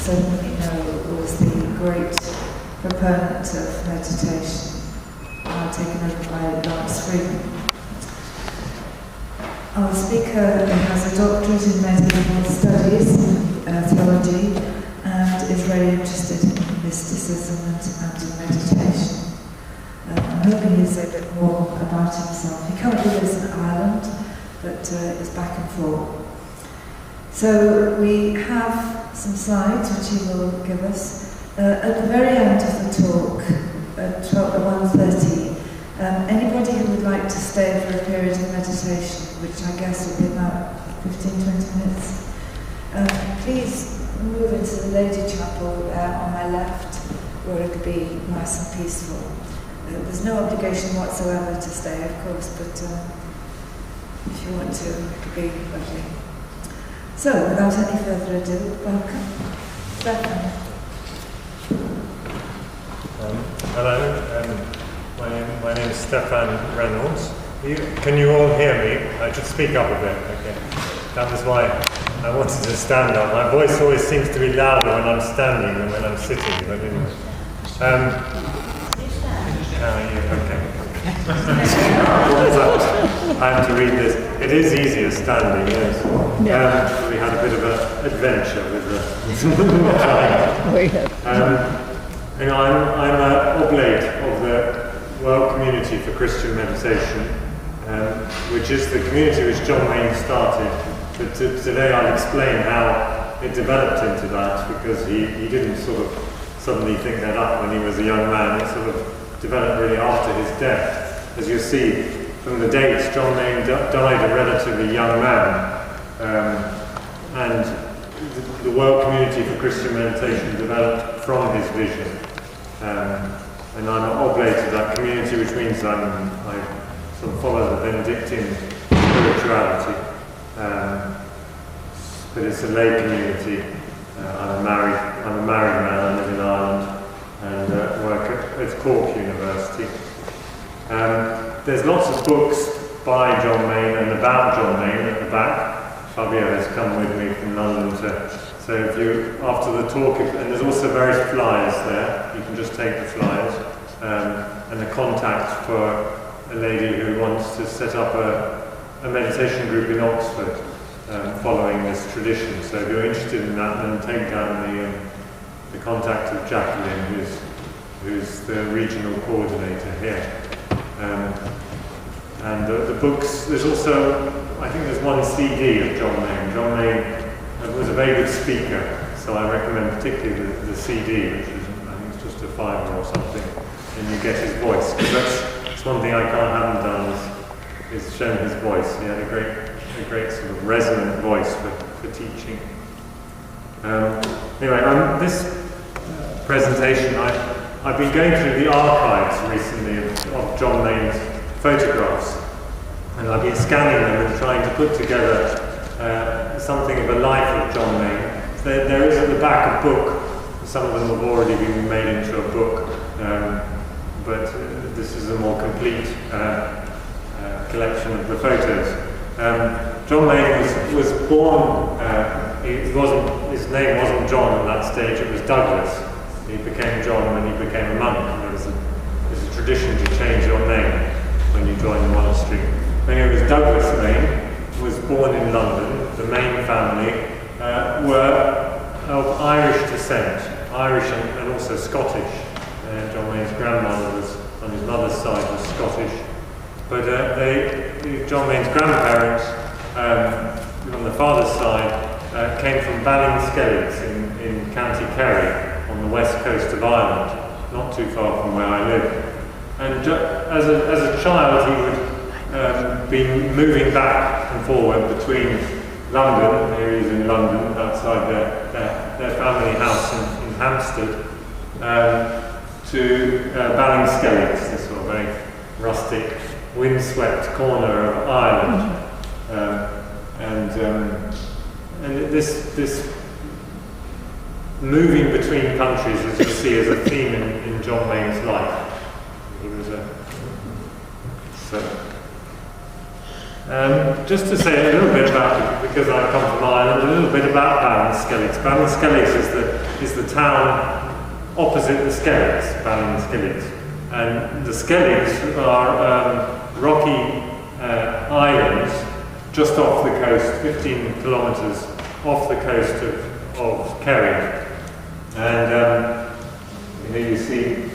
certainly know, was the great proponent of meditation, now taken over by Lawrence Freeman. Our speaker has a doctorate in medieval studies, theology, and is very interested in mysticism and in meditation. I'm hoping he'll say a bit more about himself. He currently lives in Ireland, but is back and forth. So we have some slides which he will give us. At the very end of the talk, at 1:30, anybody who would like to stay for a period of meditation, which I guess will be about 15-20 minutes, please move into the Lady Chapel there on my left, where it'll be nice and peaceful. There's no obligation whatsoever to stay, of course, but if you want to, it'll be lovely. So, without any further ado, welcome. Stefan. Hello, my name is Stefan Reynolds. Can you all hear me? I should speak up a bit, okay. That was why I wanted to stand up. My voice always seems to be louder when I'm standing than when I'm sitting, but anyway. How are you? Okay. I have to read this. It is easier standing, yes. We had a bit of an adventure with the I'm an oblate of the World Community for Christian Meditation, which is the community which John Wayne started. But today I'll explain how it developed into that, because he didn't sort of suddenly think that up when he was a young man. It sort of developed really after his death. As you see from the dates, John Wayne died a relatively young man, and the World Community for Christian Meditation developed from his vision. And I'm an oblate of that community, which means I sort of follow the Benedictine spirituality. But it's a lay community. I'm a married man. I live in Ireland and work at Cork University. There's lots of books by John Wayne and about John Wayne at the back. Fabio has come with me from London so if you, after the talk, and there's also various flyers there, you can just take the flyers, and the contact for a lady who wants to set up a meditation group in Oxford, following this tradition. So if you're interested in that, then take down the contact of Jacqueline, who's the regional coordinator here. And the books, there's also, I think there's one CD of John Wayne. John Wayne was a very good speaker, so I recommend particularly the CD, which is, I think it's just a £5 or something, and you get his voice. Because that's one thing I haven't done is shown his voice. He had a great sort of resonant voice for teaching. Anyway, this presentation, I've been going through the archives recently of John Wayne's photographs, and I've been scanning them and trying to put together something of a life of John Wayne. There is at the back a book. Some of them have already been made into a book, but this is a more complete collection of the photos. John Wayne was born, his name wasn't John at that stage, it was Douglas. He became John when he became a monk. There's a tradition to change your name when you join the monastery. When it was Douglas Wayne, was born in London. The Main family were of Irish descent, Irish and also Scottish. John Wayne's grandmother was, on his mother's side, was Scottish. But John Wayne's grandparents, on the father's side, came from Ballinskelligs in County Kerry, on the west coast of Ireland, not too far from where I live. And as a child, he would be moving back and forward between London, here he's in London, outside their family house in Hampstead, to Ballinskelligs, this sort of very rustic, windswept corner of Ireland. And this moving between countries, as you see, is a theme in John Wayne's life. He was Just to say a little bit about, because I come from Ireland, a little bit about Ballinskellig. Ballinskellig is the town opposite the Skelligs, Ballinskellig. And the Skelligs are rocky islands just off the coast, 15 kilometres off the coast of Kerry. And here you see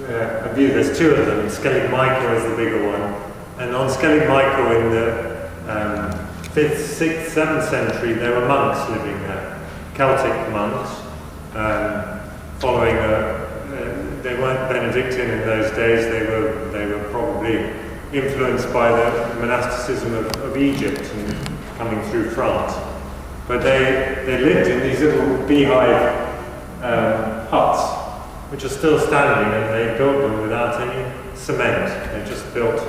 a view, there's two of them. Skellig Michael is the bigger one. And on Skellig Michael in the 5th, 6th, 7th century, there were monks living there, Celtic monks, following they weren't Benedictine in those days, they were probably influenced by the monasticism of Egypt and coming through France. But they lived in these little beehive huts, which are still standing, and they built them without any cement. They just built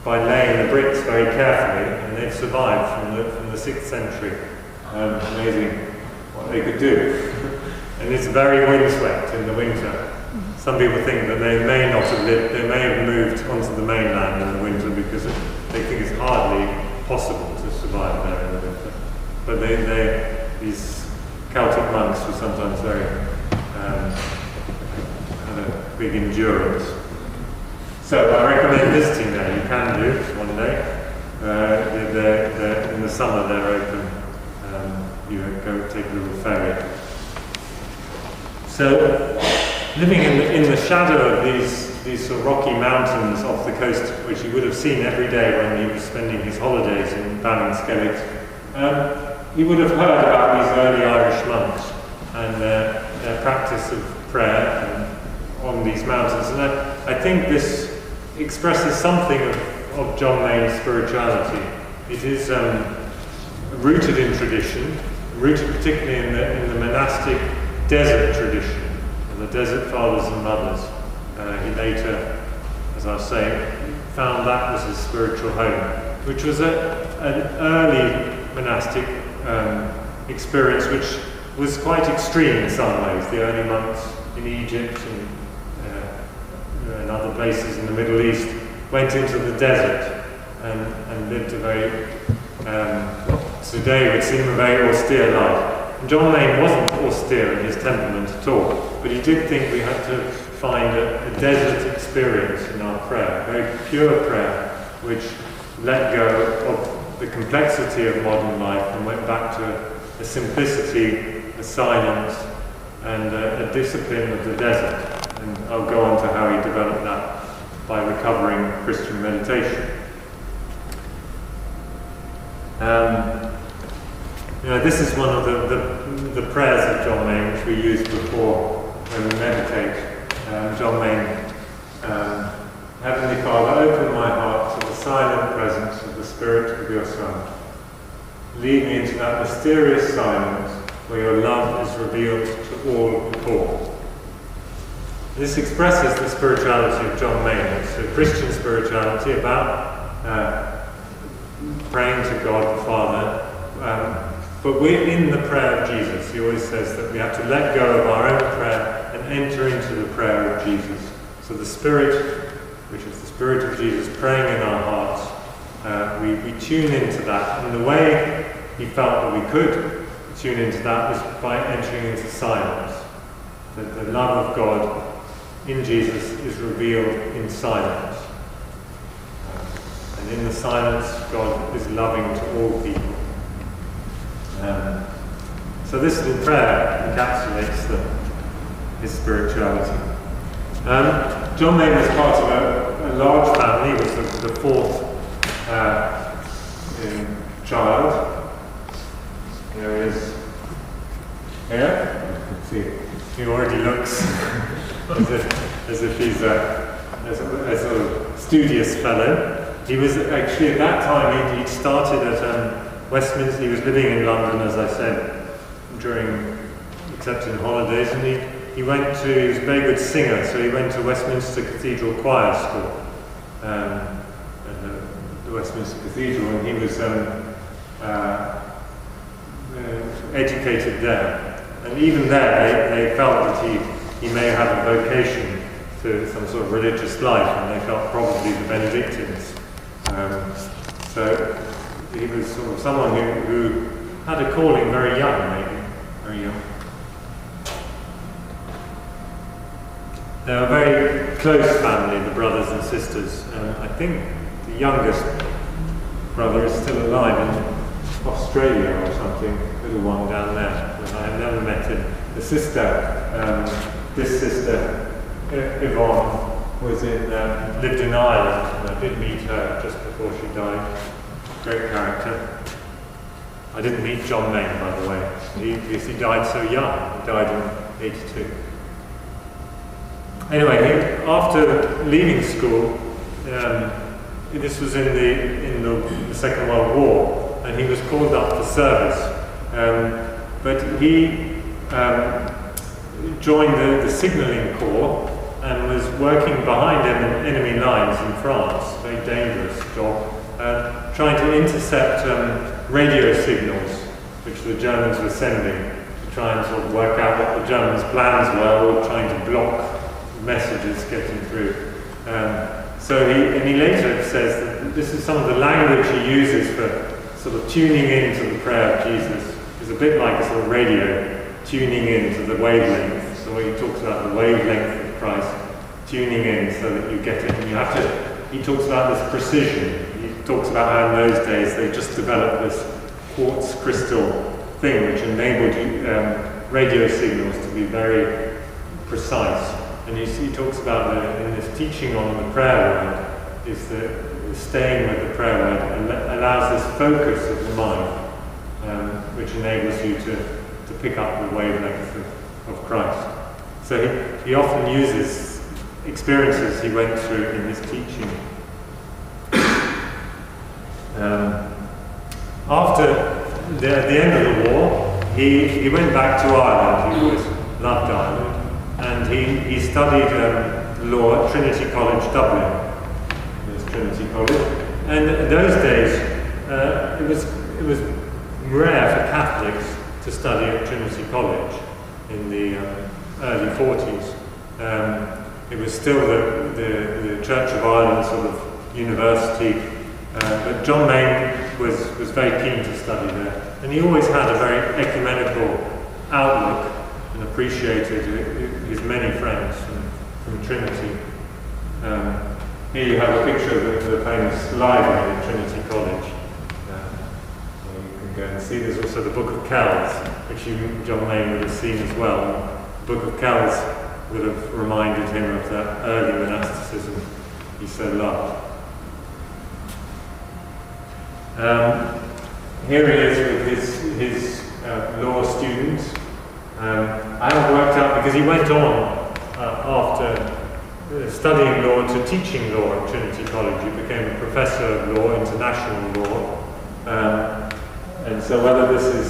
by laying the bricks very carefully, and they've survived from the 6th century. Amazing what they could do. And it's very windswept in the winter. Some people think that they may not have lived, they may have moved onto the mainland in the winter because they think it's hardly possible to survive there in the winter. But these Celtic monks were sometimes very, had a big endurance. So I recommend visiting there. You can do one day. In the summer they're open. You go take a little ferry. So living in the shadow of these sort of rocky mountains off the coast, which he would have seen every day when he was spending his holidays in Ballinskellig, he would have heard about these early Irish monks and their practice of prayer on these mountains. And I think this expresses something of John Mayne's spirituality. It is rooted in tradition, rooted particularly in the monastic desert tradition, of the desert fathers and mothers. He later, as I was saying, found that was his spiritual home, which was an early monastic experience which was quite extreme in some ways. The early monks in Egypt and other places in the Middle East went into the desert and lived a very, today would seem a very austere life. And John Mayne wasn't austere in his temperament at all, but he did think we had to find a desert experience in our prayer, a very pure prayer, which let go of the complexity of modern life and went back to a simplicity, a silence, and a discipline of the desert. And I'll go on to how he developed that by recovering Christian meditation. This is one of the prayers of John Mayne, which we used before when we meditate. John Mayne, Heavenly Father, open my heart to the silent presence of the Spirit of your Son. Lead me into that mysterious silence where your love is revealed to all who call. This expresses the spirituality of John Mayne. It's a Christian spirituality about praying to God the Father. But we're in the prayer of Jesus. He always says that we have to let go of our own prayer and enter into the prayer of Jesus. So the Spirit, which is the Spirit of Jesus praying in our hearts, we tune into that. And the way he felt that we could tune into that was by entering into silence. That the love of God in Jesus is revealed in silence. And in the silence, God is loving to all people. So this little prayer encapsulates his spirituality. John Mayne was part of a large family. He was the fourth child. There he is here. You can see he already looks as if he's a studious fellow. He was actually at that time he'd started at Westminster. He was living in London, as I said, except in holidays, and he went to, he was a very good singer, so he went to Westminster Cathedral Choir School, at the Westminster Cathedral, and he was educated there. And even there, they felt that he may have a vocation to some sort of religious life, and they felt probably the Benedictines. So he was sort of someone who had a calling very young, maybe, very young. They're a very close family, the brothers and sisters. I think the youngest brother is still alive in Australia or something, little one down there. But I have never met him. The sister, this sister, Yvonne, lived in Ireland, and I did meet her just before she died. Great character. I didn't meet John Main, by the way. He died so young. He died in '82. Anyway, after leaving school, this was in the Second World War, and he was called up for service. But he joined the signalling corps and was working behind enemy lines in France, very dangerous job, trying to intercept radio signals which the Germans were sending, to try and sort of work out what the Germans' plans were, or trying to block messages getting through. So he later says that this is some of the language he uses for sort of tuning into the prayer of Jesus. It's a bit like a sort of radio tuning into the wavelength. So he talks about the wavelength of Christ, tuning in so that you get it, and you have to. He talks about this precision. He talks about how in those days they just developed this quartz crystal thing which enabled radio signals to be very precise. And he talks about in this teaching on the prayer word, is that staying with the prayer word allows this focus of the mind, which enables you to pick up the wavelength of Christ. So he often uses experiences he went through in his teaching. After the end of the war, he went back to Ireland. He always loved Ireland. And he studied law at Trinity College, Dublin. There's Trinity College. And in those days, it was rare for Catholics to study at Trinity College in the early 40s. It was still the Church of Ireland sort of university. But John Main was very keen to study there. And he always had a very ecumenical outlook, and appreciated his many friends from Trinity. Here you have a picture of the famous library at Trinity College. You can go and see. There's also the Book of Kells, which John Main would have seen as well. The Book of Kells would have reminded him of that early monasticism he so loved. Here he is with his law students. I haven't worked out, because he went on after studying law to teaching law at Trinity College. He became a professor of law, international law. And so whether this is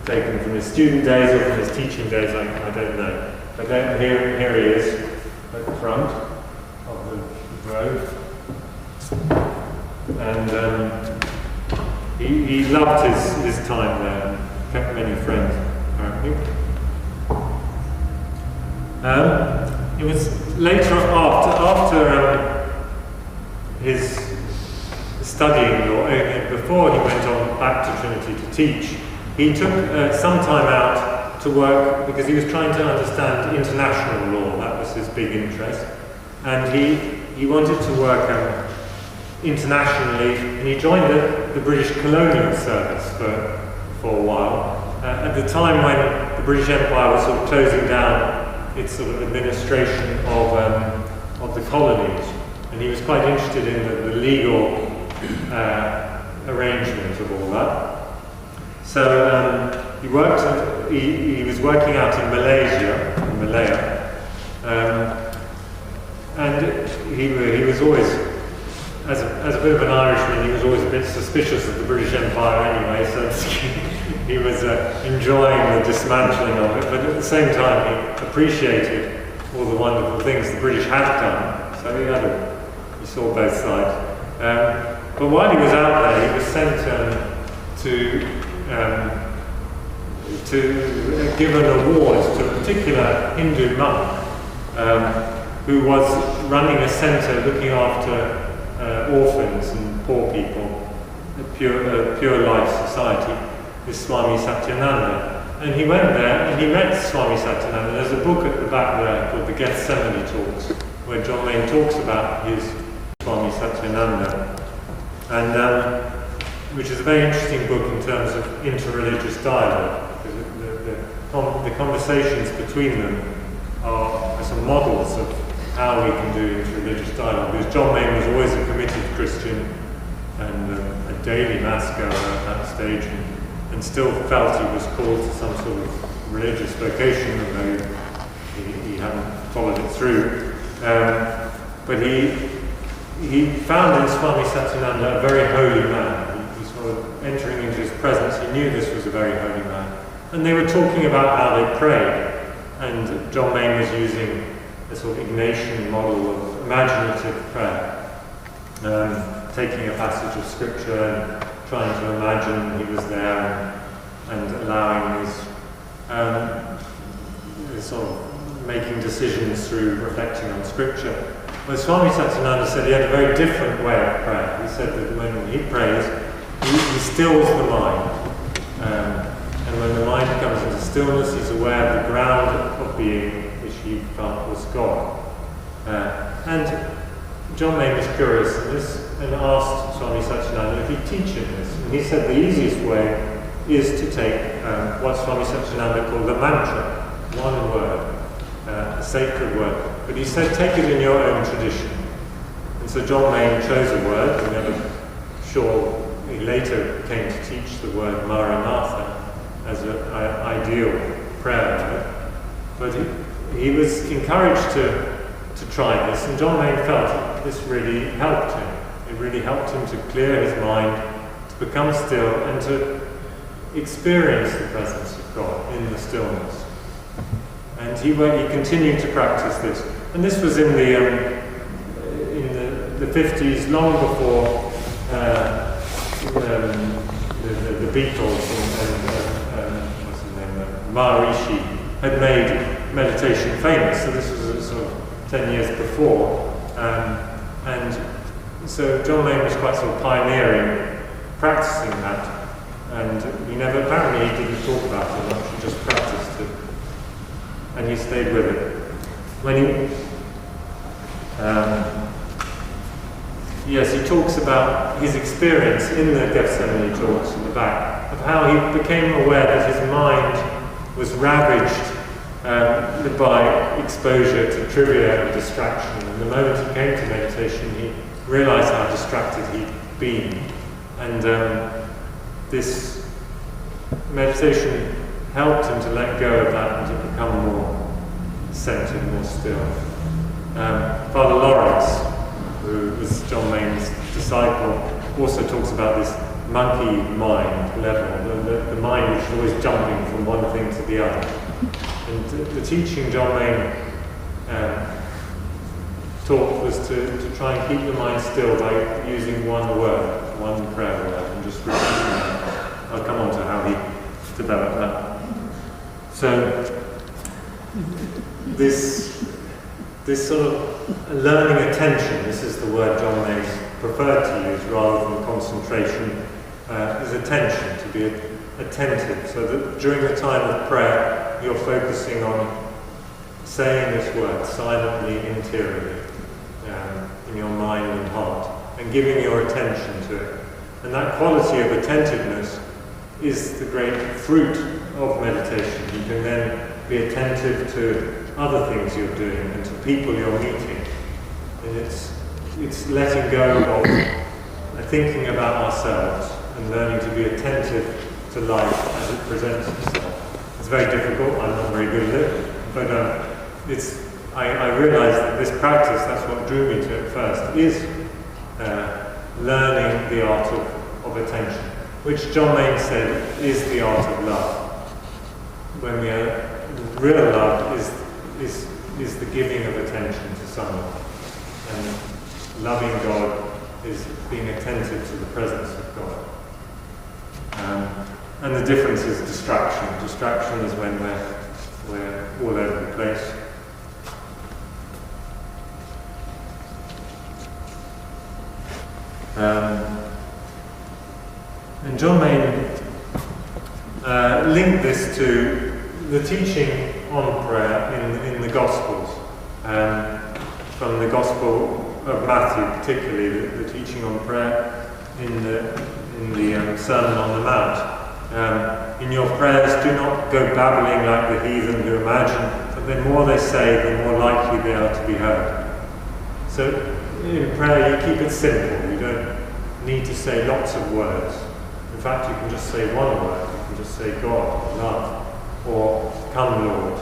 taken from his student days or from his teaching days, I don't know. But then here he is at the front of the grove. And he loved his time there and kept many friends, apparently. It was later after his studying law, before he went on back to Trinity to teach, he took some time out to work, because he was trying to understand international law. That was his big interest, and he wanted to work internationally, and he joined the British Colonial Service for a while. At the time when the British Empire was sort of closing down its sort of administration of the colonies, and he was quite interested in the legal arrangement of all that. So he was working out in Malaya, and he was always, as a bit of an Irishman, he was always a bit suspicious of the British Empire anyway, so he was enjoying the dismantling of it, but at the same time he appreciated all the wonderful things the British had done, so he saw both sides. But while he was out there, he was sent to give an award to a particular Hindu monk who was running a centre looking after orphans and poor people pure life society, is Swami Satyananda. And he went there and he met Swami Satyananda. There's a book at the back there called The Gethsemane Talks, where John Main talks about his Swami Satyananda, and which is a very interesting book in terms of interreligious dialogue, because the conversations between them are some models of how we can do interreligious dialogue. Because John Main was always a committed Christian and a daily mass goer at that stage, and still felt he was called to some sort of religious vocation, although he hadn't followed it through. But he found in Swami Satyananda a very holy man. He sort of entering into his presence, he knew this was a very holy man. And they were talking about how they prayed, and John Main was using a sort of Ignatian model of imaginative prayer, taking a passage of scripture and trying to imagine he was there and allowing his sort of making decisions through reflecting on scripture. But Swami Satyananda said he had a very different way of prayer. He said that when he prays, he stills the mind. And when the mind comes into stillness, he's aware of the ground of being, which he felt was God. And John Main was curious and asked Swami Satyananda if he'd teach him this. And he said the easiest way is to take what Swami Satyananda called a mantra, one word, a sacred word. But he said, take it in your own tradition. And so John Main chose a word. I'm never sure. He later came to teach the word Maranatha as an ideal prayer word. But he was encouraged to try this, and John Main felt this really helped him. It really helped him to clear his mind, to become still, and to experience the presence of God in the stillness. And he continued to practice this. And this was in the 50s, long before the Beatles and what's his name, Maharishi had made meditation famous. So this was sort of 10 years before. And so John Main was quite sort of pioneering practicing that. And apparently he didn't talk about it much, he just practiced it. And he stayed with it. He talks about his experience in the Gethsemane Talks in the back, of how he became aware that his mind was ravaged by exposure to trivia and distraction. And the moment he came to meditation, he realized how distracted he'd been. And this meditation helped him to let go of that and to become more centered, more still. Father Lawrence, who was John Main's disciple, also talks about this monkey mind level, the mind which is always jumping from one thing to the other. And the teaching John Main taught was to try and keep the mind still by using one word, one prayer word, and just repeating it. I'll come on to how he developed that. So this sort of learning attention, this is the word John Main preferred to use rather than concentration, is attention, to be attentive, so that during the time of prayer you're focusing on saying this word silently, interiorly, in your mind and heart, and giving your attention to it. And that quality of attentiveness is the great fruit of meditation. You can then be attentive to other things you're doing and to people you're meeting. And it's letting go of thinking about ourselves and learning to be attentive to life as it presents itself. It's very difficult, I'm not very good at it, but I realised that this practice, that's what drew me to it first, is learning the art of attention, which John Main said is the art of love. When we are real love is the giving of attention to someone, and loving God is being attentive to the presence of God. And the difference is distraction. Distraction is when we're all over the place. John Main linked this to the teaching on prayer in the Gospels, from the Gospel of Matthew particularly, the teaching on prayer in the Sermon on the Mount. In your prayers, do not go babbling like the heathen who imagine, but the more they say, the more likely they are to be heard. So in prayer, you keep it simple. You don't need to say lots of words. In fact, you can just say one word. You can just say God, love, or come Lord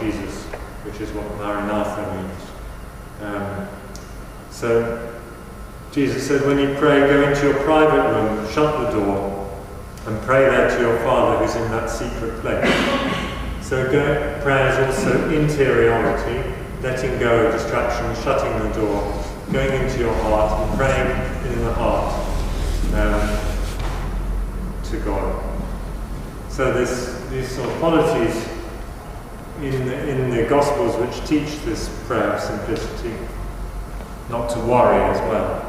Jesus, which is what Maranatha means. So Jesus said, when you pray, go into your private room, shut the door, and pray there to your Father who's in that secret place. So prayer is also interiority, letting go of distraction, shutting the door, going into your heart and praying in the heart to God. So these sort of qualities in the Gospels which teach this prayer of simplicity, not to worry as well.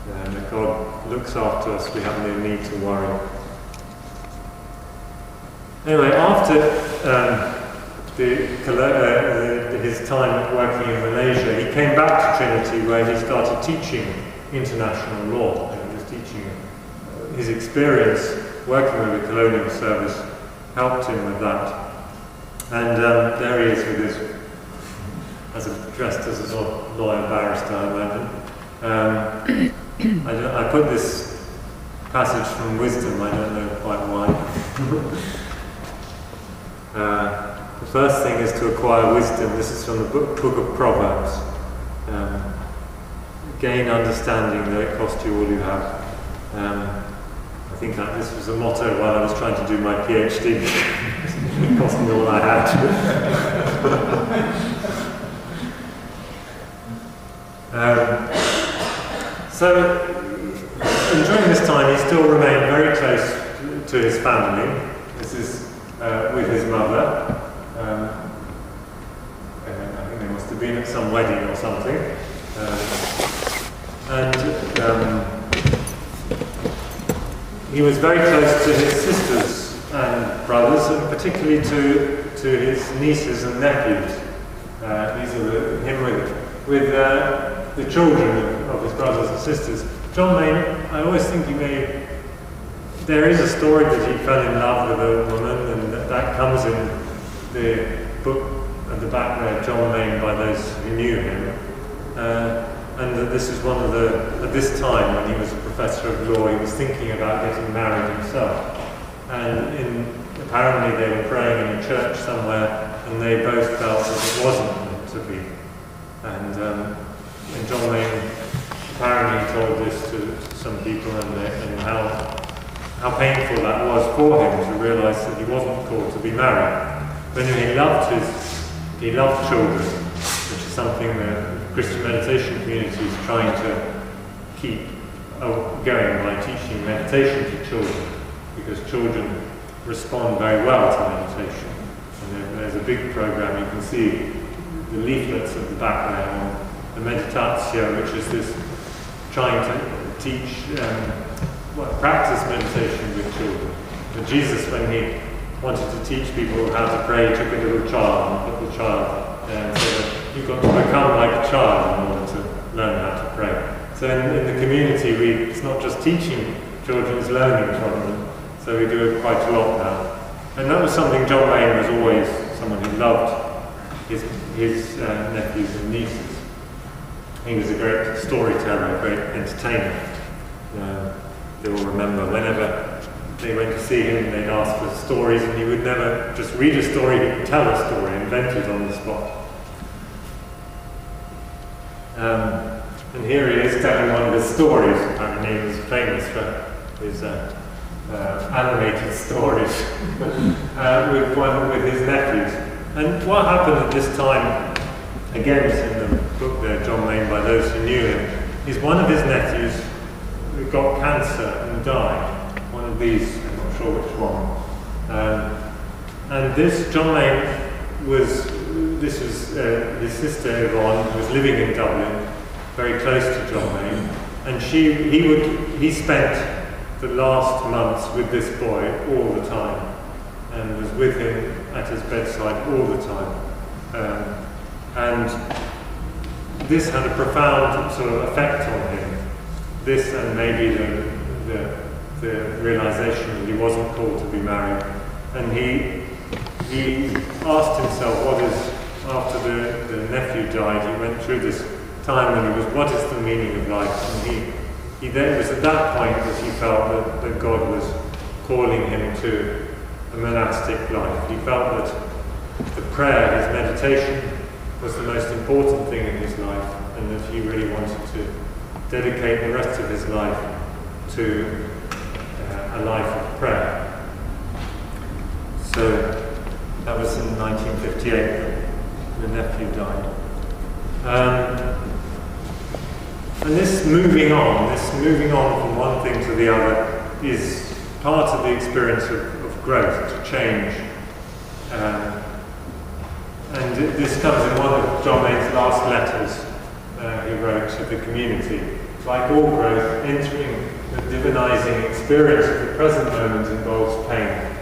That God looks after us, we have no need to worry. Anyway, after his time working in Malaysia, he came back to Trinity where he started teaching international law. He was teaching his experience working with the colonial service helped him with that. And there he is with his, dressed as a lawyer barrister, I imagine. I put this passage from Wisdom, I don't know quite why. The first thing is to acquire wisdom. This is from the book of Proverbs. Gain understanding, though it cost you all you have. I think that this was a motto while I was trying to do my PhD. It cost me all I had. So, during this time, he still remained very close to his family. This is with his mother. I think they must have been at some wedding or something. He was very close to his sisters and brothers, and particularly to his nieces and nephews. These are him with the children of his brothers and sisters. John Main, I always think there is a story that he fell in love with a woman, and that comes in the book at the back there, John Main, by those who knew him. And that this is at this time when he was a professor of law, he was thinking about getting married himself. And apparently they were praying in a church somewhere, and they both felt that it wasn't meant to be. And John Main apparently told this to some people, and how painful that was for him to realise that he wasn't called to be married. But anyway, he loved children, which is something the Christian meditation community is trying to keep going by teaching meditation to children, because children respond very well to meditation. And there's a big program, you can see the leaflets at the back there on the meditatio, which is this trying to teach, practice meditation with children. But Jesus, when he wanted to teach people how to pray, he took a little child and put the child there and said, you've got to become like a child in order to learn how to pray. So in the community, it's not just teaching children, it's learning from them. So we do it quite a lot now. And that was something John Main was always someone who loved his nephews and nieces. He was a great storyteller, a great entertainer. They will remember whenever they went to see him, they'd ask for stories, and he would never just read a story, he would tell a story, invent it on the spot. And here he is telling one of his stories. Apparently he was famous for his animated stories with his nephews. And what happened at this time, again it's in the book there, John Main, by those who knew him, is one of his nephews who got cancer and died. One of these, I'm not sure which one. And this John Main was his sister Yvonne, who was living in Dublin, very close to John Main, and he spent the last months with this boy all the time, and was with him at his bedside all the time. And this had a profound sort of effect on him. This, and maybe the realization that he wasn't called to be married. And he asked himself, after the nephew died, he went through this time when he was, what is the meaning of life? And he then, it was at that point that he felt that God was calling him to a monastic life. He felt that the prayer, his meditation, was the most important thing in his life, and that he really wanted to dedicate the rest of his life to a life of prayer. So that was in 1958, the nephew died. And this moving on from one thing to the other, is part of the experience of growth, to change. And this comes in one of John Mayne's last letters he wrote to the community. Like all growth, entering the divinizing experience of the present moment involves pain.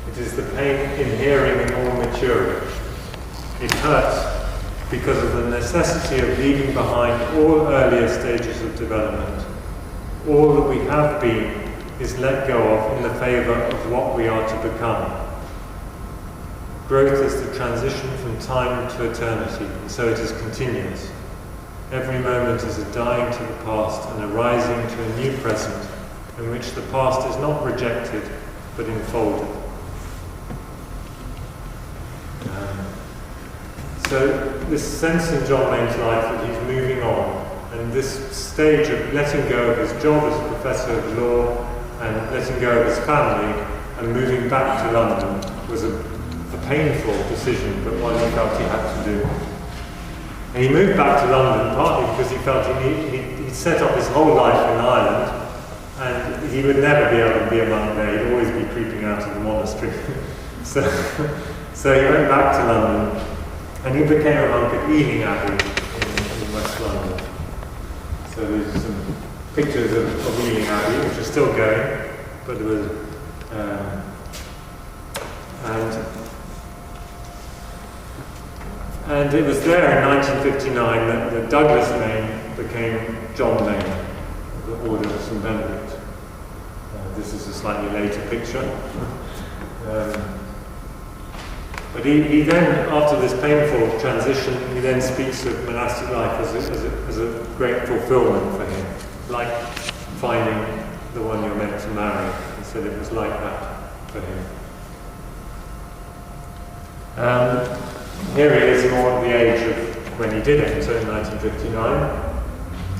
It is the pain inhering in all maturing. It hurts because of the necessity of leaving behind all earlier stages of development. All that we have been is let go of in the favour of what we are to become. Growth is the transition from time to eternity, and so it is continuous. Every moment is a dying to the past and a rising to a new present, in which the past is not rejected, but enfolded. So this sense in John Mayne's life that he's moving on, and this stage of letting go of his job as a professor of law, and letting go of his family, and moving back to London, was a painful decision, but one he felt he had to do. And he moved back to London partly because he felt he'd set up his whole life in Ireland, and he would never be able to be a monk there. He'd always be creeping out of the monastery. So he went back to London, and he became a monk at Ealing Abbey in West London. So there's some pictures of Ealing Abbey, which are still going, but there was and it was there in 1959 that Douglas Mayne became John Mayne, of the Order of St Benedict. This is a slightly later picture. But he then, after this painful transition, he then speaks of monastic life as a great fulfillment for him, like finding the one you're meant to marry. He said it was like that for him. Here he is more at the age of when he did it, so in 1959,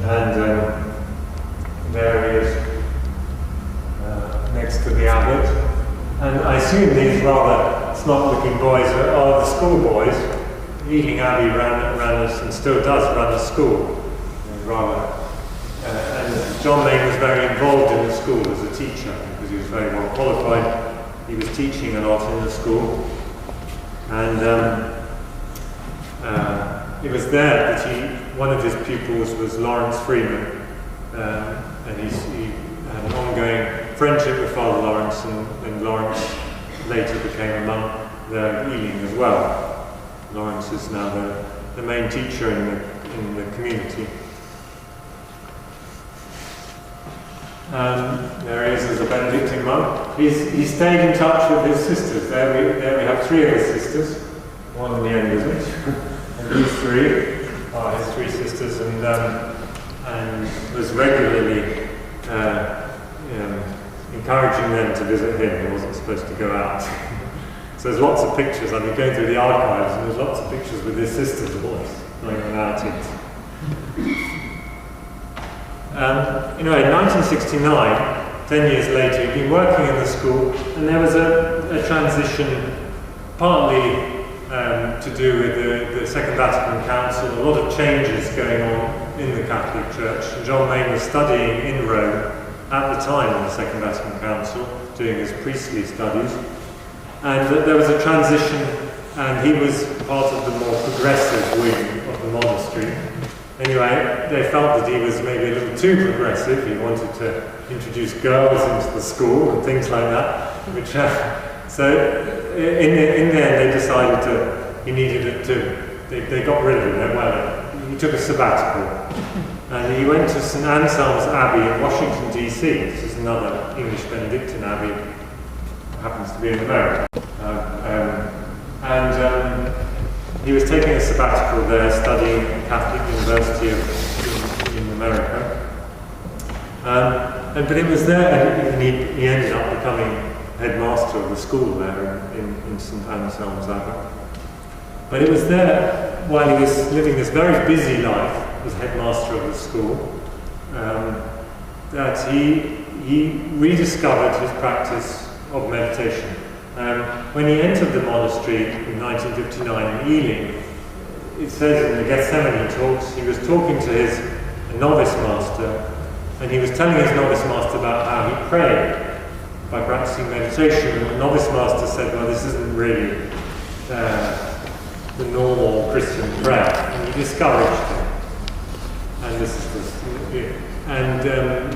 and there he is next to the abbot. And I assume these rather smart-looking boys are the schoolboys. Ealing Abbey ran and still does run a school, and John Mayne was very involved in the school as a teacher because he was very well qualified. He was teaching a lot in the school, and it was there that one of his pupils was Lawrence Freeman, and he had an ongoing friendship with Father Lawrence, and Lawrence later became a monk there at Ealing as well. Lawrence is now the main teacher in the community. There he is as a Benedictine monk. He stayed in touch with his sisters. There we have three of his sisters. One on the end, isn't it? And these three are his three sisters, and was regularly encouraging them to visit him. He wasn't supposed to go out. So there's lots of pictures. I've been going through the archives, and there's lots of pictures with his sisters always going on outings. In 1969, 10 years later, he'd been working in the school, and there was a transition, partly to do with the Second Vatican Council, a lot of changes going on in the Catholic Church. And John Mayne was studying in Rome at the time of the Second Vatican Council, doing his priestly studies. And there was a transition, and he was part of the more progressive wing of the monastery. Anyway, they felt that he was maybe a little too progressive. He wanted to introduce girls into the school and things like that. Which, so in the end, they decided he needed it to. They got rid of him. Well, he took a sabbatical, and he went to St Anselm's Abbey in Washington D.C. This is another English Benedictine abbey. Happens to be in America, he was taking a sabbatical there, studying at Catholic University in America. But it was there, and he ended up becoming headmaster of the school there in St Anselm's Abbey. But it was there, while he was living this very busy life as headmaster of the school, that he rediscovered his practice of meditation. When he entered the monastery in 1959 in Ealing, it says in the Gethsemane talks, he was talking to his novice master, and he was telling his novice master about how he prayed by practicing meditation. And the novice master said, well, this isn't really the normal Christian prayer, and he discouraged him. And this is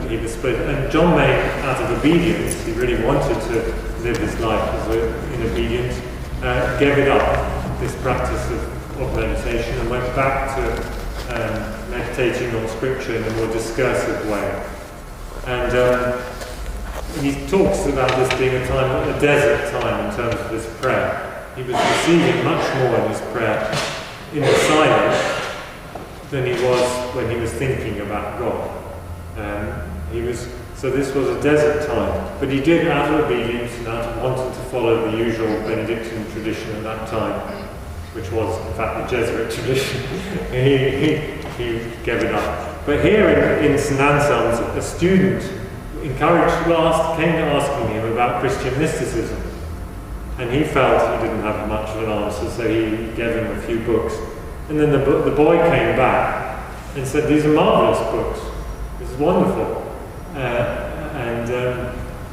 he was split. And John May, out of obedience, he really wanted to live his life in obedience, gave it up, this practice of meditation, and went back to meditating on scripture in a more discursive way. And he talks about this being a desert time in terms of his prayer. He was receiving much more in his prayer in the silence than he was when he was thinking about God. So this was a desert time, but he did, out of obedience and out of wanting to follow the usual Benedictine tradition at that time, which was in fact the Jesuit tradition, he gave it up. But here in St Anselm's, a student came to asking him about Christian mysticism, and he felt he didn't have much of an answer, so he gave him a few books. And then the boy came back and said, these are marvellous books, this is wonderful.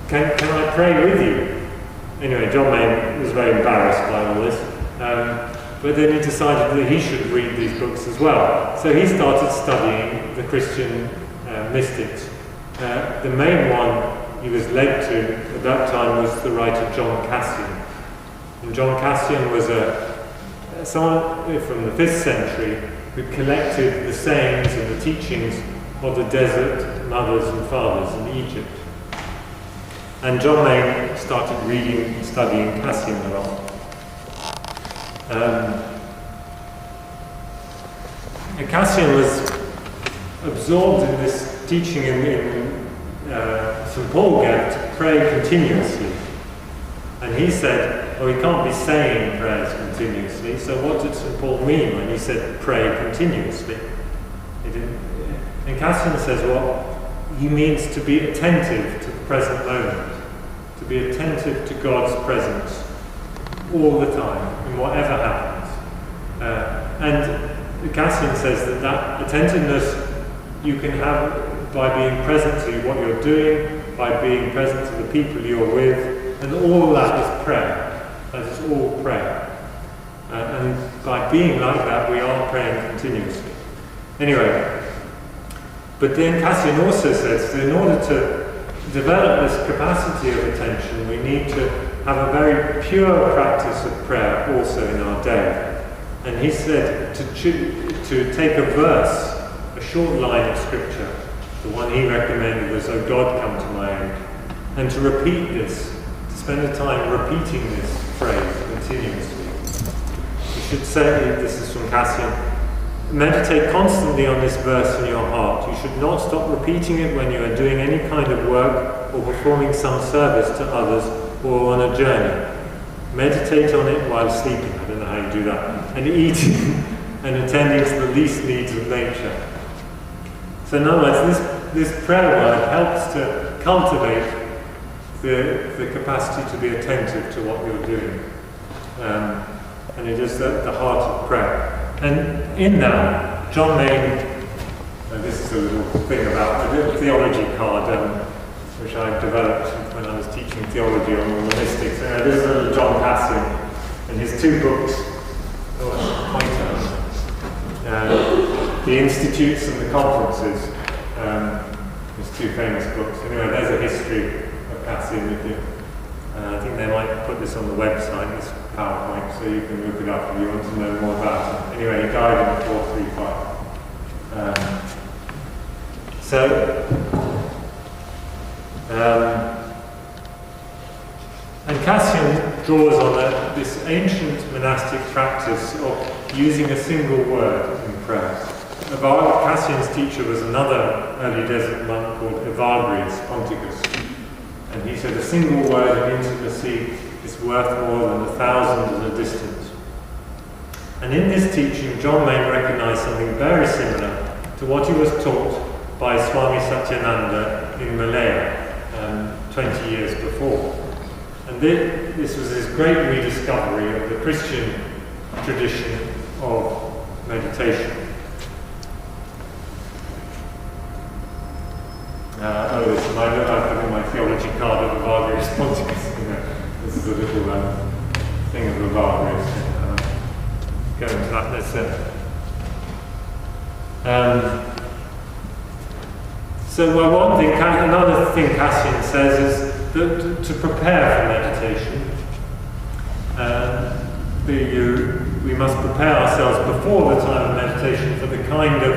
Can I pray with you? Anyway, John May was very embarrassed by all this, but then he decided that he should read these books as well. So he started studying the Christian mystics. The main one he was led to at that time was the writer John Cassian. And John Cassian was someone from the 5th century who collected the sayings and the teachings of the desert mothers and fathers in Egypt. And John May started reading and studying Cassian a lot. And Cassian was absorbed in this teaching in St. Paul gave to pray continuously. And he said, well, we can't be saying prayers continuously, so what did St. Paul mean when he said pray continuously? And Cassian says, well, he means to be attentive to the present moment, to be attentive to God's presence all the time, in whatever happens. And Cassian says that attentiveness you can have by being present to what you're doing, by being present to the people you're with, and all that is prayer. That is all prayer. And by being like that, we are praying continuously. Anyway, but then Cassian also says that in order to develop this capacity of attention, we need to have a very pure practice of prayer also in our day. And he said to take a verse, a short line of scripture, the one he recommended was, "O God, come to my aid," and to repeat this, to spend the time repeating this phrase continuously. You should say, this is from Cassian, meditate constantly on this verse in your heart. You should not stop repeating it when you are doing any kind of work or performing some service to others or on a journey. Meditate on it while sleeping, I don't know how you do that, and eating and attending to the least needs of nature. So in other words, this prayer word helps to cultivate the capacity to be attentive to what you're doing. And it is the heart of prayer. And in that, John May, this is a little thing about a little theology card, which I developed when I was teaching theology on the Monastics. This is a John Cassian, and his two books. the institutes and the conferences. His two famous books. Anyway, there's a history of Cassian with you. I think they might put this on the website, this PowerPoint, so you can look it up if you want to know more about it. Anyway, he died in 435. And Cassian draws on this ancient monastic practice of using a single word in prayer. Cassian's teacher was another early desert monk called Evagrius Ponticus, and he said a single word of intimacy is worth more than 1,000 at a distance. And in this teaching, John Main recognized something very similar to what he was taught by Swami Satyananda in Malaya 20 years before. And this was his great rediscovery of the Christian tradition of meditation. Listen, I put in my theology card of Evagrius Ponticus. This is a little thing of Evagrius. Go into that in a second. Another thing Cassian says is that to prepare for meditation, we must prepare ourselves before the time of meditation for the kind of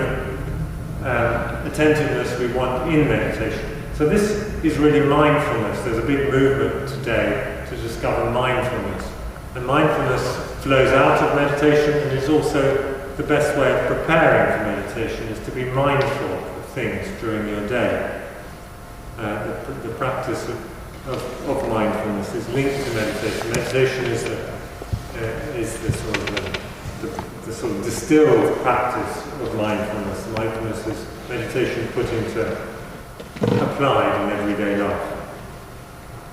attentiveness we want in meditation. So this is really mindfulness. There's a big movement today to discover mindfulness. And mindfulness flows out of meditation, and is also the best way of preparing for meditation is to be mindful of things during your day. The practice of mindfulness is linked to meditation. Meditation is the sort of distilled practice of mindfulness. Mindfulness is meditation put into applied in everyday life.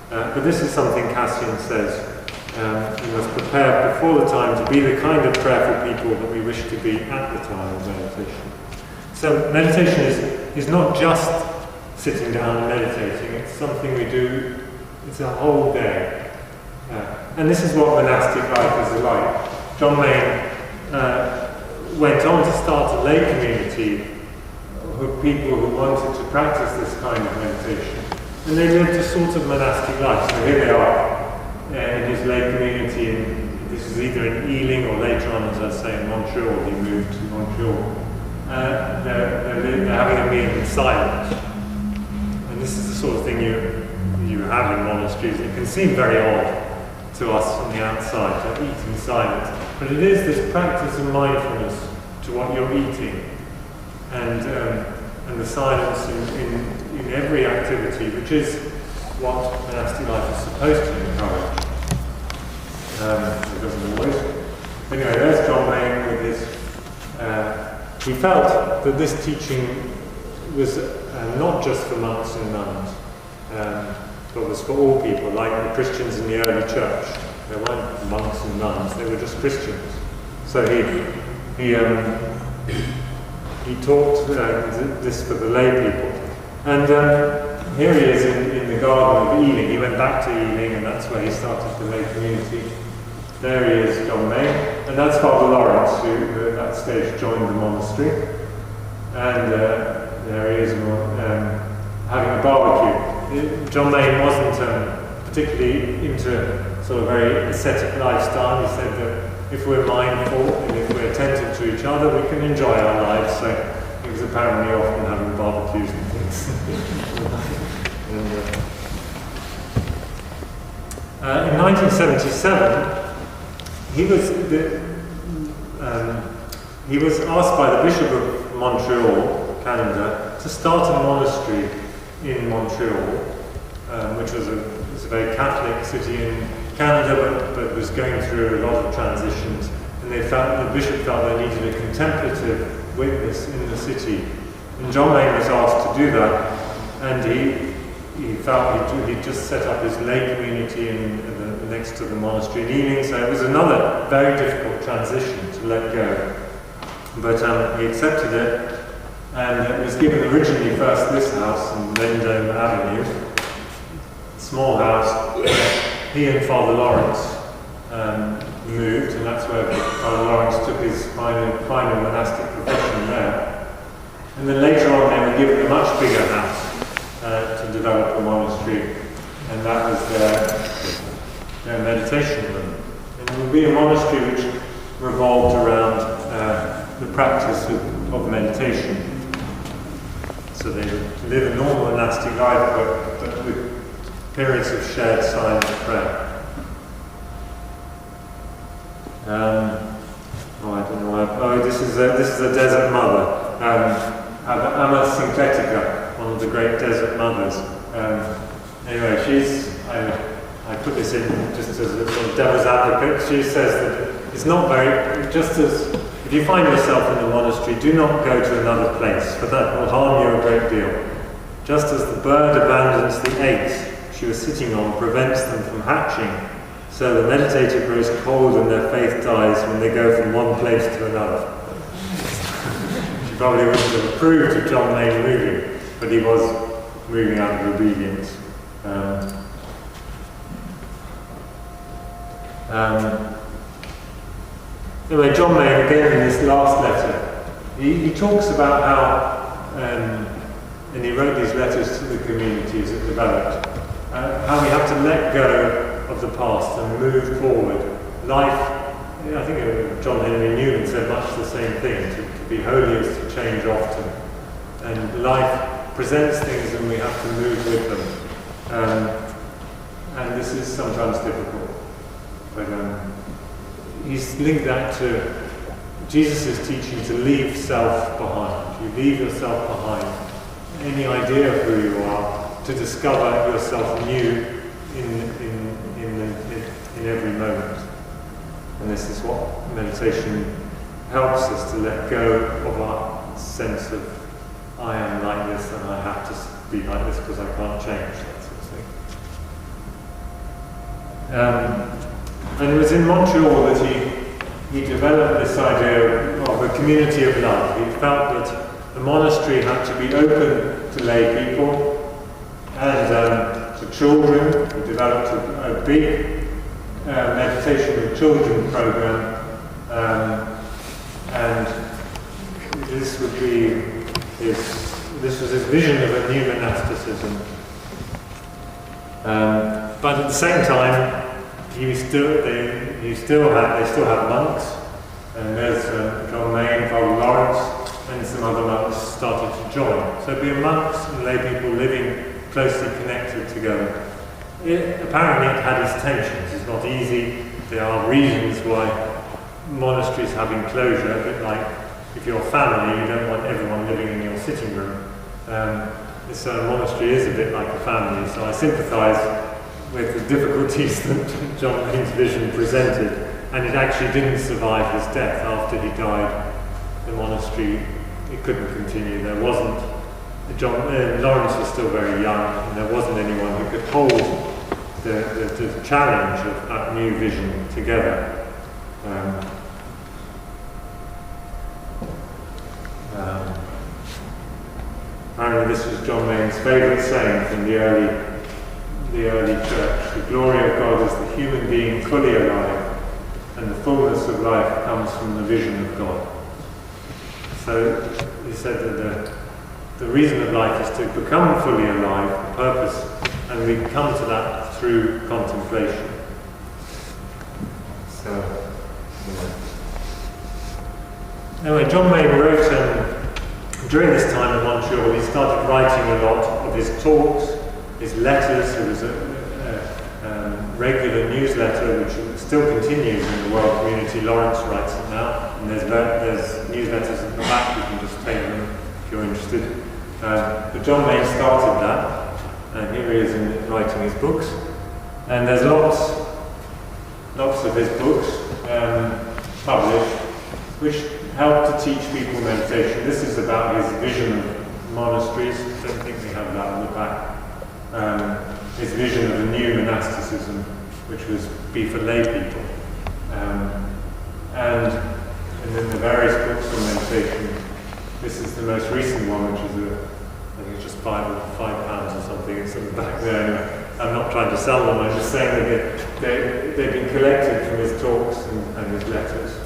But this is something Cassian says. We must prepare before the time to be the kind of prayerful people that we wish to be at the time of meditation. So meditation is not just sitting down and meditating, it's something we do, it's a whole day. And this is what monastic life is like. John Main went on to start a lay community of people who wanted to practice this kind of meditation. And they lived a sort of monastic life. So here they are in his lay community. This is either in Ealing or later on, as I say, in Montreal. He moved to Montreal. They're having a meal in silence. And this is the sort of thing you have in monasteries. It can seem very odd to us from the outside to eat in silence. But it is this practice of mindfulness to what you're eating. And the silence in every activity, which is what monastic life is supposed to encourage. It doesn't always. Anyway, there's John Main with his... he felt that this teaching was not just for monks and nuns, but was for all people, like the Christians in the early church. They weren't monks and nuns, they were just Christians. So he taught this for the lay people. And here he is in the garden of Ealing. He went back to Ealing, and that's where he started the lay community. There he is, John Main. And that's Father Lawrence, who at that stage joined the monastery. And there he is having a barbecue. John Main wasn't particularly into sort of very ascetic lifestyle. He said that if we're mindful and if we're attentive to each other, we can enjoy our lives. So he was apparently often having barbecues and things. In 1977, he was asked by the Bishop of Montreal, Canada, to start a monastery in Montreal, which was a very Catholic city in Canada, but was going through a lot of transitions, and the bishop felt they needed a contemplative witness in the city. And John Main was asked to do that, and he felt he'd just set up his lay community next to the monastery in Ealing, so it was another very difficult transition to let go. But he accepted it, and it was given originally first this house in Vendome Avenue, small house. He and Father Lawrence moved, and that's where Father Lawrence took his final monastic profession there. And then later on they were given a much bigger house to develop a monastery, and that was their meditation room. And it would be a monastery which revolved around the practice of meditation. So they would live a normal monastic life, but with periods of shared silent prayer. I don't know why. This is a desert mother, Ama Syncletica, one of the great desert mothers. Anyway, I put this in just as a sort of devil's advocate. She says that it's not very, just as, if you find yourself in a monastery, do not go to another place, for that will harm you a great deal. Just as the bird abandons the eggs she was sitting on, prevents them from hatching, so the meditator grows cold and their faith dies when they go from one place to another. She probably wouldn't have approved of John Lane moving, but he was moving out of obedience. Anyway, John Lane, again in this last letter, he talks about how, and he wrote these letters to the community as it developed, how we have to let go of the past and move forward. Life, I think John Henry Newman said much the same thing, to be holy is to change often. And life presents things and we have to move with them. And this is sometimes difficult. But he's linked that to Jesus' teaching to leave self behind. You leave yourself behind. Any idea of who you are, to discover yourself new in every moment. And this is what meditation helps us to let go of our sense of I am like this and I have to be like this because I can't change, that sort of thing. And it was in Montreal that he developed this idea of a community of love. He felt that the monastery had to be open to lay people and to children. He developed a big meditation with children program, and this was his vision of a new monasticism. But at the same time, they still have monks, and there's John Main, Father Lawrence, and some other monks started to join. So it'd be monks and lay people living closely connected together. Apparently it had its tensions. It's not easy. There are reasons why monasteries have enclosure, a bit like if you're a family, you don't want everyone living in your sitting room. So a monastery is a bit like a family, so I sympathise with the difficulties that John Lane's vision presented, and it actually didn't survive his death. After he died, the monastery, it couldn't continue. There wasn't, Lawrence was still very young, and there wasn't anyone who could hold the challenge of that new vision together. Apparently this was John Lane's favourite saying from the early church. The glory of God is the human being fully alive, and the fullness of life comes from the vision of God. So he said that the reason of life is to become fully alive, the purpose, and we come to that through contemplation. So, anyway, John Main wrote, during this time in Montreal, he started writing a lot of his talks, his letters. There was a regular newsletter which still continues in the World Community. Lawrence writes it now, and there's newsletters at the back, you can just take them if you're interested. But John Main started that, and here he is writing his books. And there's lots of his books published, which help to teach people meditation. This is about his vision of monasteries. I don't think we have that on the back. His vision of a new monasticism, which was be for lay people. And then the various books on meditation. This is the most recent one, which is I think it's just £5 or something. It's at the back there. Anyway, I'm not trying to sell them. I'm just saying that they've been collected from his talks and his letters.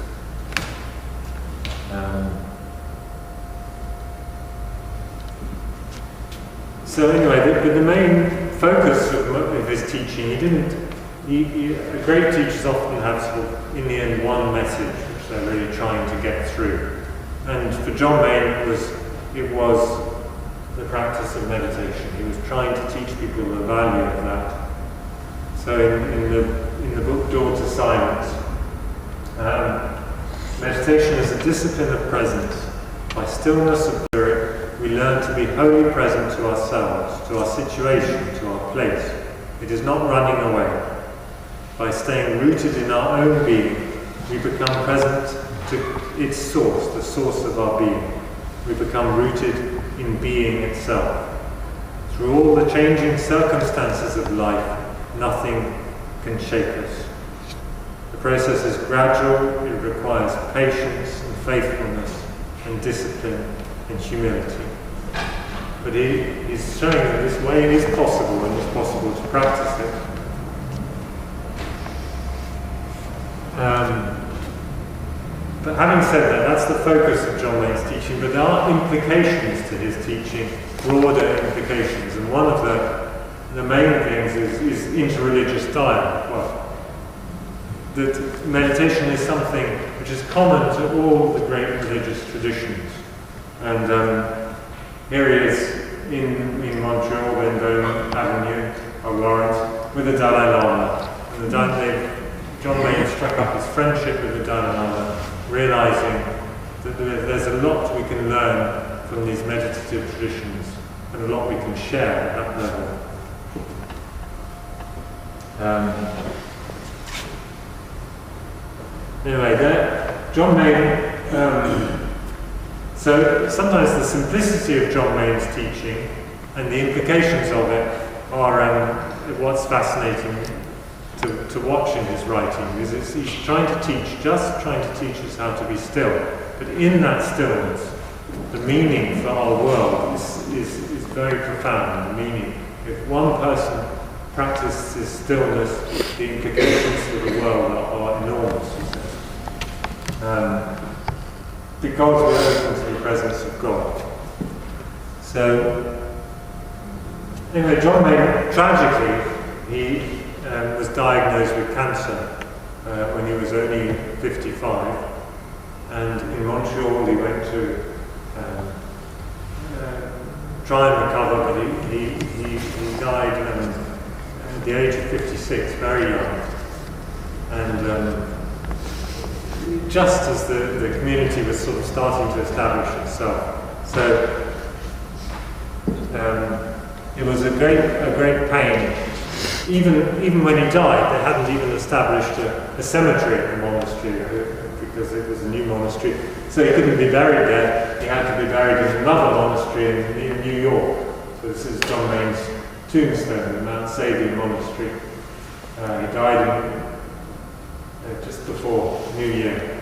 So anyway, the main focus of his teaching, great teachers often have sort of, in the end, one message which they're really trying to get through. And for John Main, it was the practice of meditation. He was trying to teach people the value of that. So in the book Door to Silence, meditation is a discipline of presence. By stillness of spirit, we learn to be wholly present to ourselves, to our situation, to our place. It is not running away. By staying rooted in our own being, we become present to its source, the source of our being. We become rooted in being itself. Through all the changing circumstances of life, nothing can shake us. The process is gradual, it requires patience and faithfulness and discipline and humility. But he's showing that this way is possible, and it's possible to practice it. But having said that, that's the focus of John Main's teaching, but there are implications to his teaching, broader implications, and one of the main things is interreligious dialogue. Well, that meditation is something which is common to all the great religious traditions. And here he is in Montreal, Vendôme Avenue, or Lawrence, with the Dalai Lama. And John Main struck up his friendship with the Dalai Lama, realizing that there's a lot we can learn from these meditative traditions, and a lot we can share at that level. Anyway, John Main, so sometimes the simplicity of John Main's teaching and the implications of it are what's fascinating to watch in his writing, because he's trying to teach us how to be still. But in that stillness, the meaning for our world is very profound. The meaning, if one person practices stillness, the implications for the world are enormous, he says. Because we're open to the presence of God. So, anyway, John Main, tragically, he was diagnosed with cancer when he was only 55, and in Montreal he went to try and recover, but he died at the age of 56, very young, and just as the community was sort of starting to establish itself. So it was a great pain. Even when he died, they hadn't even established a cemetery at the monastery because it was a new monastery. So he couldn't be buried there. He had to be buried in another monastery in New York. So this is John Main's tombstone, the Mount Saviour Monastery. He died just before New Year.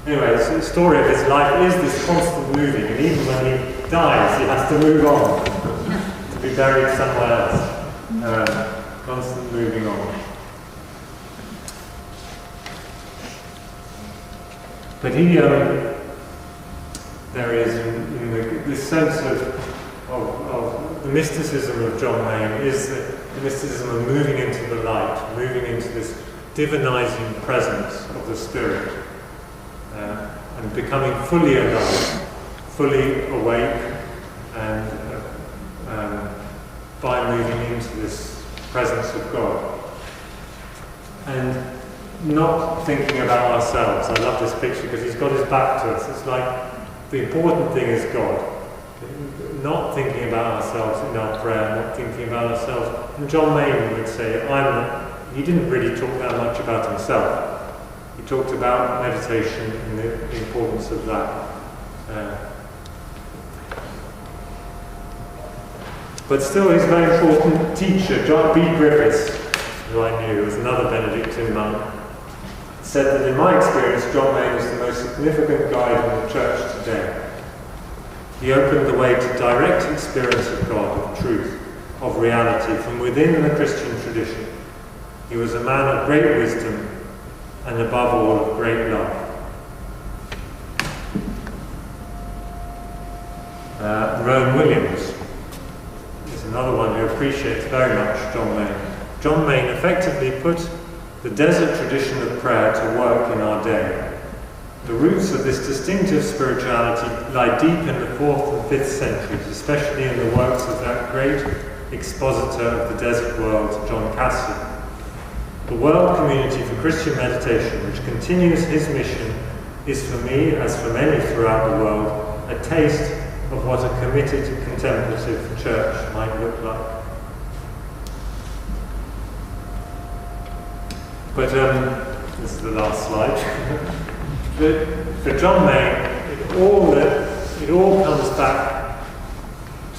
Anyway, the story of his life is this constant moving, and even when he dies, he has to move on to be buried somewhere else. Constant moving on. But there is this sense of the mysticism of John Main is the mysticism of moving into the light, moving into this divinizing presence of the Spirit, and becoming fully alive, fully awake, and by moving into this presence of God. And not thinking about ourselves. I love this picture because he's got his back to us. It's like the important thing is God. Not thinking about ourselves in our prayer, not thinking about ourselves. And John Main would say, he didn't really talk that much about himself. He talked about meditation and the importance of that. But still, he's a very important teacher. John B. Griffiths, who I knew, was another Benedictine monk, said that in my experience, John Main is the most significant guide in the Church today. He opened the way to direct experience of God, of truth, of reality from within the Christian tradition. He was a man of great wisdom and above all of great love. Rowan Williams appreciates very much John Main. John Main effectively put the desert tradition of prayer to work in our day. The roots of this distinctive spirituality lie deep in the 4th and 5th centuries, especially in the works of that great expositor of the desert world, John Cassian. The World Community for Christian Meditation, which continues his mission, is for me, as for many throughout the world, a taste of what a committed contemplative church might look like. But this is the last slide. For John Main, it all comes back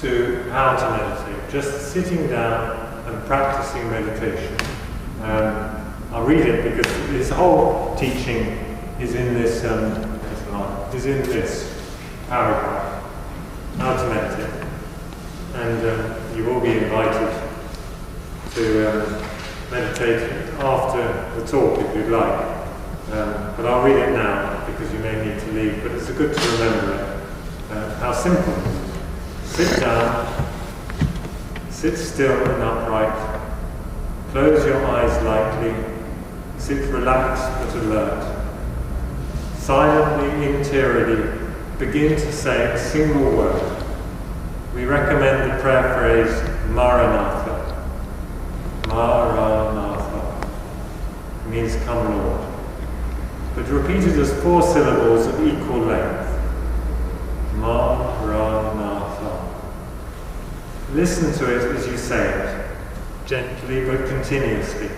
to how to meditate, just sitting down and practicing meditation. I'll read it because his whole teaching is in this paragraph, how to meditate. And you will be invited to meditate after the talk if you'd like. But I'll read it now because you may need to leave, but it's good to remember it. How simple it is. Sit down, sit still and upright, close your eyes lightly, sit relaxed but alert. Silently, interiorly, begin to say a single word. We recommend the prayer phrase Maranatha. Maranatha. It means come Lord. But repeated as 4 syllables of equal length. Maranatha. Listen to it as you say it, gently but continuously.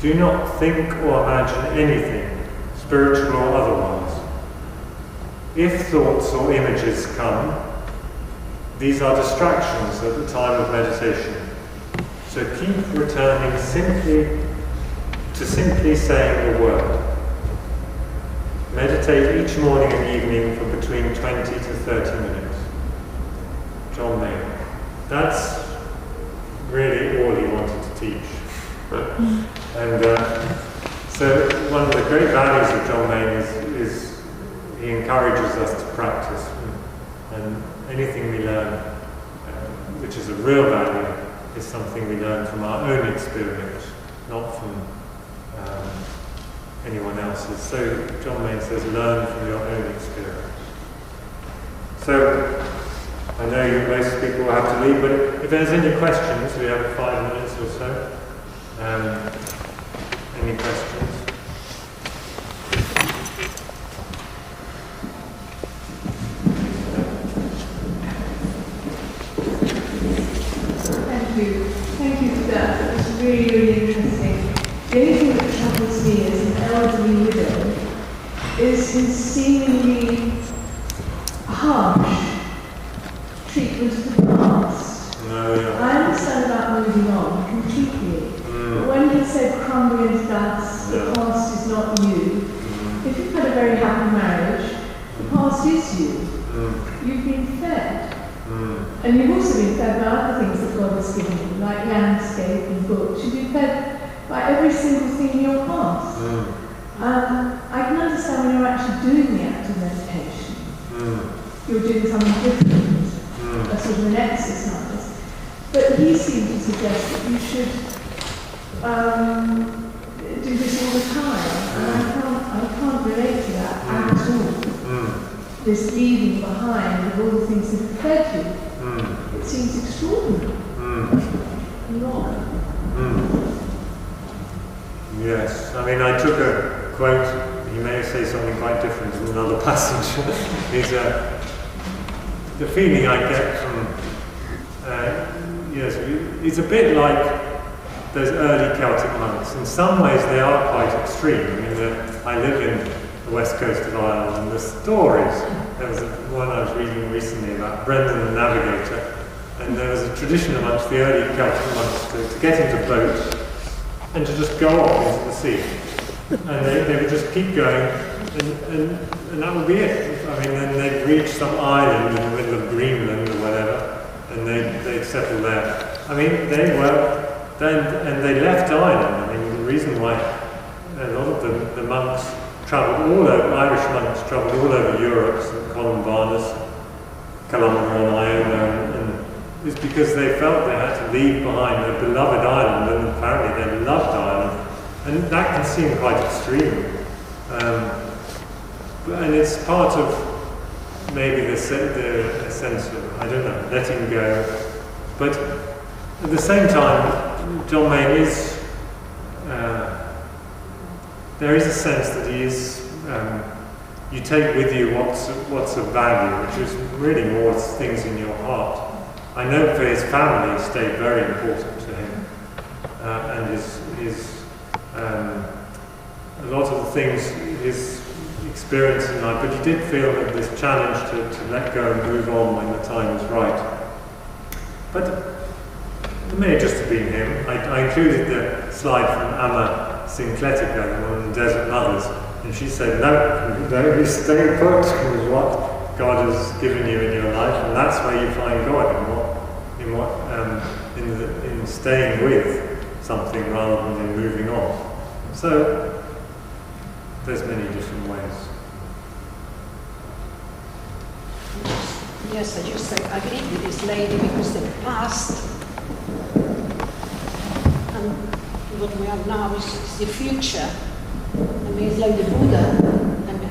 Do not think or imagine anything, spiritual or otherwise. If thoughts or images come, these are distractions at the time of meditation. So keep returning simply saying the word. Meditate each morning and evening for between 20 to 30 minutes. John Main. That's really all he wanted to teach. And so one of the great values of John Main is he encourages us to practice. And anything we learn, which is a real value, is something we learn from our own experience, not from anyone else's. So John Main says, learn from your own experience. So I know most people will have to leave, but if there's any questions, we have 5 minutes or so. Any questions? Thank you for that. It was really, really interesting. The only thing that troubles me as an elderly widow is his seemingly harsh treatment of the past. I understand about moving on completely. But when he said crumbling into dust, the past is not you. If you've had a very happy marriage, the past is you. You've been fed. And you've also been fed by other things that God has given you, like landscape and books. You've been fed by every single thing in your past. I can understand when you're actually doing the act of meditation. You're doing something different, a sort of an exercise. But he seemed to suggest that you should do this all the time. And I can't relate to that at all. This leaving behind of all the things that have fed you. It seems extraordinary. Wrong. Yes, I mean, I took a quote, he may say something quite different in another passage. The feeling I get from, it's a bit like those early Celtic monks. In some ways they are quite extreme. I mean, I live in the west coast of Ireland, and the stories, there was one I was reading recently about Brendan the Navigator, and there was a tradition amongst the early Celtic monks to get into boats and to just go off into the sea. And they would just keep going, and that would be it. I mean, then they'd reach some island in the middle of Greenland or whatever, and they'd settle there. I mean, they left Ireland. I mean, the reason why a lot of the monks travelled all over, Irish monks travelled all over Europe, St. Columbanus, Columba and Iona, is because they felt they had to leave behind their beloved island, and apparently they loved Ireland. And that can seem quite extreme. And it's part of maybe the sense of, I don't know, letting go. But at the same time, John Mayne is, there is a sense that he is, you take with you what's of value, which is really more things in your heart. I know for his family stayed very important to him, and a lot of the things, his experience in life, but he did feel that this challenge to let go and move on when the time was right. But it may just have been him. I included the slide from Amma Sincletica, one of the Desert Mothers, and she said, no, don't stay put with what God has given you in your life, and that's where you find God, in staying with something rather than in moving on. So there's many different ways. Yes, I just agree with this lady, because the past and what we have now is the future. I mean, it's like the Buddha. I mean,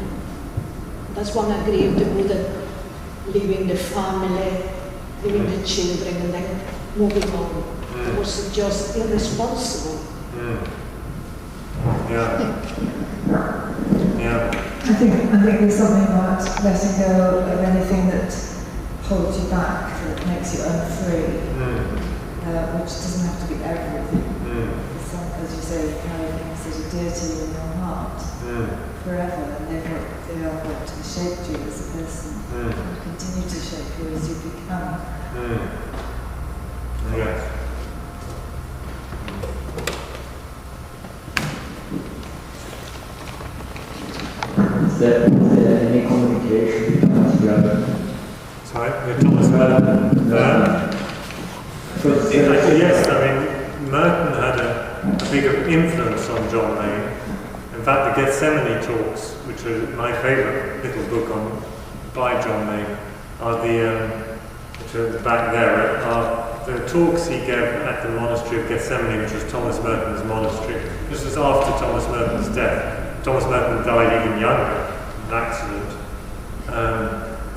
that's one I agree with the Buddha, leaving the family, leaving the children, and then moving on. It was just irresponsible. Yeah. I think there's something about letting go of anything that holds you back, that makes you unfree, which doesn't have to be everything. Some, as you say, you carry things that are dear to you in your heart forever, and they are what have shaped you as a person, and continue to shape you as you become. Yes. Is there any communication together? Sorry, with Thomas Merton. Yes, I mean, Merton had a bigger influence on John Mayne. In fact, the Gethsemane talks, which are my favourite little book by John Mayne, are which are at the back there, are the talks he gave at the monastery of Gethsemane, which was Thomas Merton's monastery. This was after Thomas Merton's death. Thomas Merton died even younger, in an accident.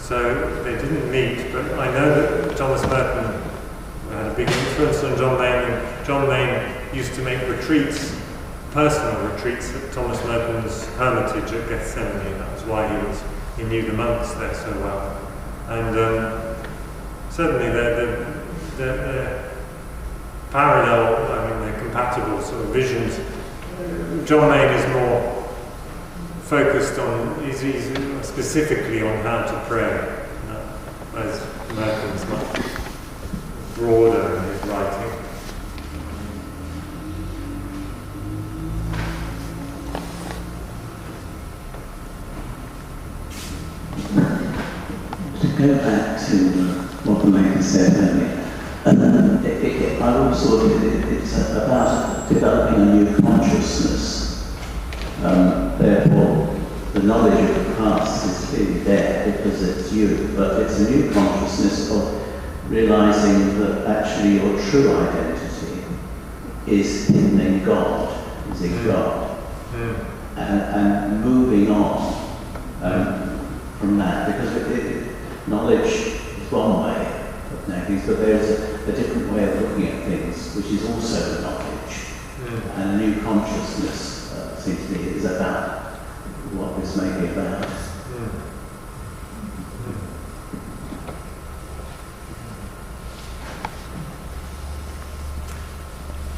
So they didn't meet, but I know that Thomas Merton had a big influence on John Mayne, and John Mayne used to make retreats, personal retreats, at Thomas Merton's hermitage at Gethsemane. That was why he knew the monks there so well. And certainly they're parallel, I mean, they're compatible sort of visions. John Mayne is more focused on, he's specifically on how to pray, whereas Merton's much broader in his writing. To go back to what the lady said earlier, I always thought it's about developing a new consciousness. Therefore, the knowledge of the past is clearly there because it's you, but it's a new consciousness of realizing that actually your true identity is hidden in God, is in God, and moving on from that, because knowledge is one way of knowing things, but there is a different way of looking at things, which is also knowledge, and a new consciousness. Seems to me is about what this may be about.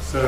So,